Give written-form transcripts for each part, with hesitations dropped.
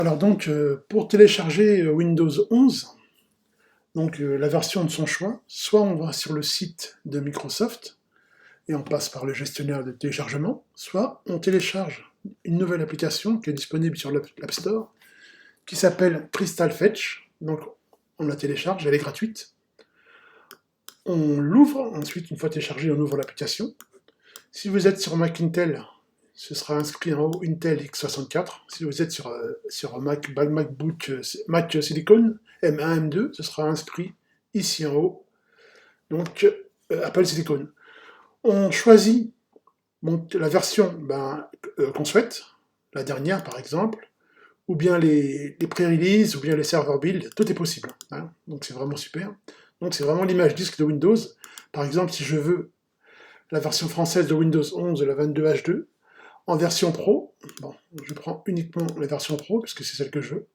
Alors donc, pour télécharger Windows 11, donc la version de son choix, soit on va sur le site de Microsoft et on passe par le gestionnaire de téléchargement, soit on télécharge une nouvelle application qui est disponible sur l'App Store, qui s'appelle Crystal Fetch. Donc on la télécharge, elle est gratuite. On l'ouvre, ensuite une fois téléchargée, on ouvre l'application. Si vous êtes sur Mac Intel, ce sera inscrit en haut Intel x64. Si vous êtes sur Mac Silicon M1, M2, ce sera inscrit ici en haut, donc Apple Silicon. On choisit donc, la version qu'on souhaite, la dernière par exemple, ou bien les pré-release, ou bien les server build, tout est possible. Hein. Donc c'est vraiment super. Donc c'est vraiment l'image disque de Windows. Par exemple, si je veux la version française de Windows 11, la 22H2, en version pro, bon, je prends uniquement la version pro, puisque c'est celle que je veux.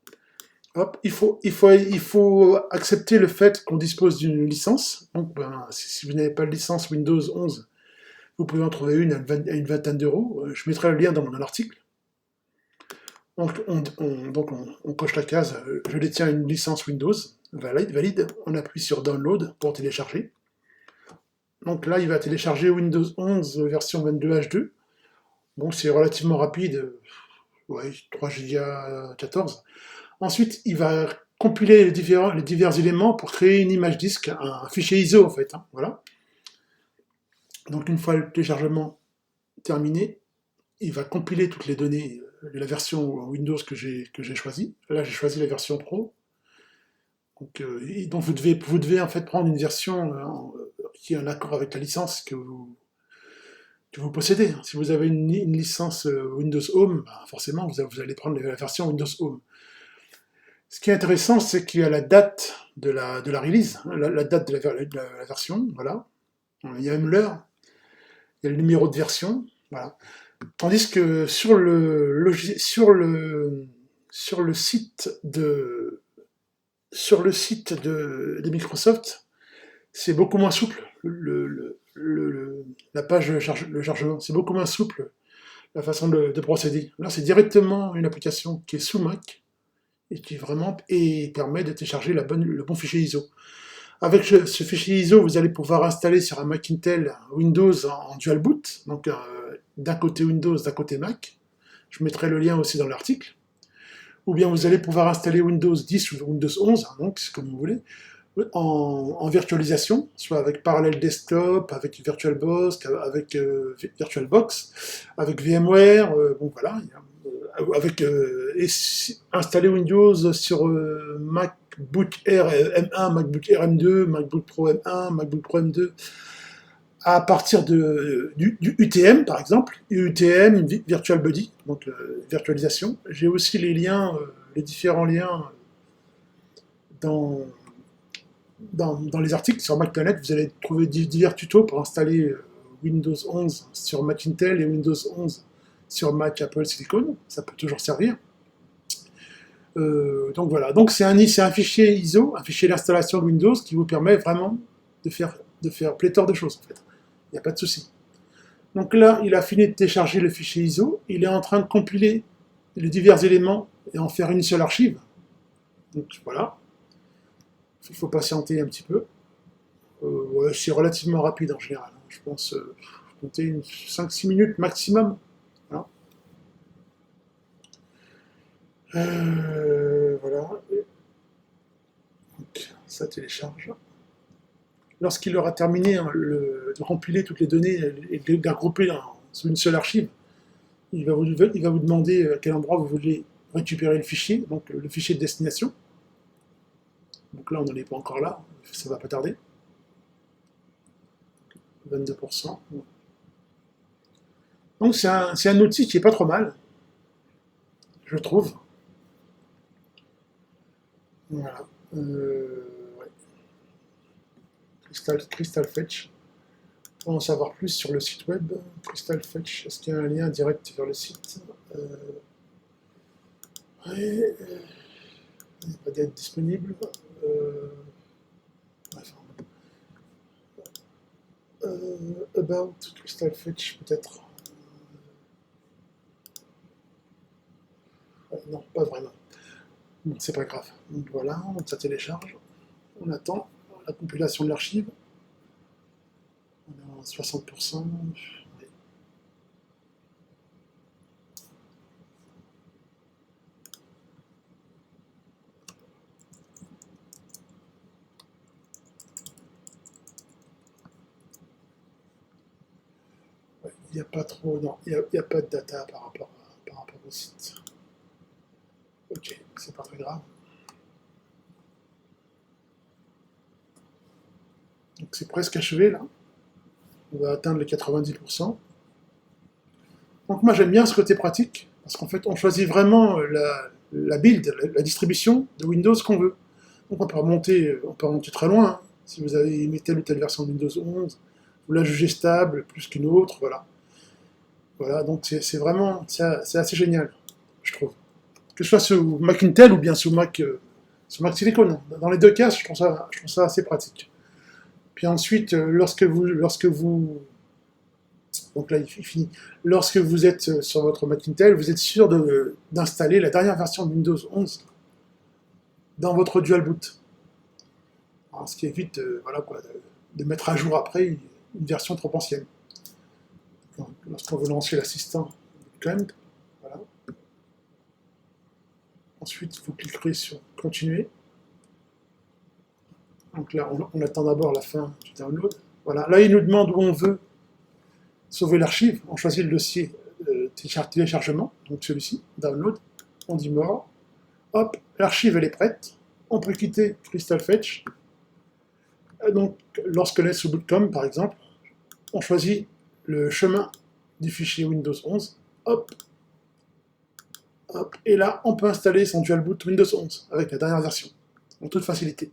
Hop, il faut accepter le fait qu'on dispose d'une licence. Donc, si vous n'avez pas de licence Windows 11, vous pouvez en trouver une à une vingtaine d'euros. Je mettrai le lien dans mon article. Donc on coche la case je détiens une licence Windows, valide, on appuie sur Download pour télécharger. Donc là, il va télécharger Windows 11 version 22H2. Bon, c'est relativement rapide, ouais, 3 Go 14. Ensuite, il va compiler les divers éléments pour créer une image disque, un fichier ISO en fait. Hein, voilà. Donc une fois le téléchargement terminé, il va compiler toutes les données de la version Windows que j'ai choisie. Là, j'ai choisi la version Pro. Donc vous devez en fait prendre une version qui est en accord avec la licence que vous possédez. Si vous avez une licence Windows Home, forcément vous allez prendre la version Windows Home. Ce qui est intéressant, c'est qu'il y a la date de la release, hein, la date de la version, voilà. Il y a même l'heure, il y a le numéro de version, voilà. Tandis que sur le site de Microsoft, c'est beaucoup moins souple. La page le chargement, c'est beaucoup moins souple la façon de procéder. Là, c'est directement une application qui est sous Mac et qui vraiment permet de télécharger le bon fichier ISO. Avec ce fichier ISO, vous allez pouvoir installer sur un Mac Intel Windows en dual boot, donc d'un côté Windows, d'un côté Mac. Je mettrai le lien aussi dans l'article. Ou bien vous allez pouvoir installer Windows 10 ou Windows 11, donc c'est comme vous voulez, en virtualisation, soit avec Parallel Desktop, avec VirtualBox, avec VMware, bon voilà, installer Windows sur MacBook Air M1, MacBook Air M2, MacBook Pro M1, MacBook Pro M2, à partir du UTM par exemple, UTM Virtual Body, donc virtualisation. J'ai aussi les différents liens dans, dans les articles sur Mac.net. Vous allez trouver divers tutos pour installer Windows 11 sur Mac Intel et Windows 11 sur Mac Apple Silicon. Ça peut toujours servir. Donc voilà, donc c'est un fichier ISO, un fichier d'installation de Windows qui vous permet vraiment de faire pléthore de choses en fait. Il n'y a pas de souci. Donc là, il a fini de télécharger le fichier ISO, il est en train de compiler les divers éléments et en faire une seule archive. Donc voilà, il faut patienter un petit peu. Ouais, c'est relativement rapide en général. Je pense compter 5-6 minutes maximum. Voilà. Voilà. Donc, ça télécharge. Lorsqu'il aura terminé de compiler toutes les données et de les regrouper sous une seule archive, il va vous demander à quel endroit vous voulez récupérer le fichier, donc le fichier de destination. Donc là, on n'en est pas encore là, ça va pas tarder. 22%. Donc c'est un outil qui est pas trop mal, je trouve. Voilà. Ouais. Crystal Fetch. Pour en savoir plus sur le site web, Crystal Fetch, est-ce qu'il y a un lien direct vers le site ouais, il n'est pas d'être disponible. Bref. About Crystal Fetch, peut-être. Non, pas vraiment. Donc c'est pas grave. Donc voilà, donc ça télécharge. On attend la compilation de l'archive. On est à 60%. Il n'y a pas trop, non, il n'y a pas de data par rapport au site. Ok, c'est pas très grave. Donc c'est presque achevé là. On va atteindre les 90%. Donc moi j'aime bien ce côté pratique, parce qu'en fait on choisit vraiment la build, la distribution de Windows qu'on veut. Donc on peut remonter très loin. Hein. Si vous avez aimé telle ou telle version de Windows 11, vous la jugez stable plus qu'une autre, voilà. Voilà, donc c'est vraiment, c'est assez génial, je trouve. Que ce soit sous Mac Intel ou bien sous Mac Silicon. Dans les deux cas, je trouve ça assez pratique. Puis ensuite, donc là il finit, lorsque vous êtes sur votre Mac Intel, vous êtes sûr d'installer la dernière version de Windows 11 dans votre dual boot. Alors, ce qui évite voilà, de mettre à jour après une version trop ancienne. Lorsqu'on veut lancer l'assistant Clamp, voilà. Ensuite, vous cliquerez sur Continuer. Donc là, on attend d'abord la fin du download. Voilà. Là, il nous demande où on veut sauver l'archive. On choisit le dossier téléchargement, donc celui-ci, Download. On dit More. Hop, l'archive, elle est prête. On peut quitter Crystal Fetch. Donc, lorsque l'on est sous Bootcamp, par exemple, on choisit le chemin du fichier Windows 11. Hop. Hop. Et là, on peut installer son dual boot Windows 11 avec la dernière version, en toute facilité.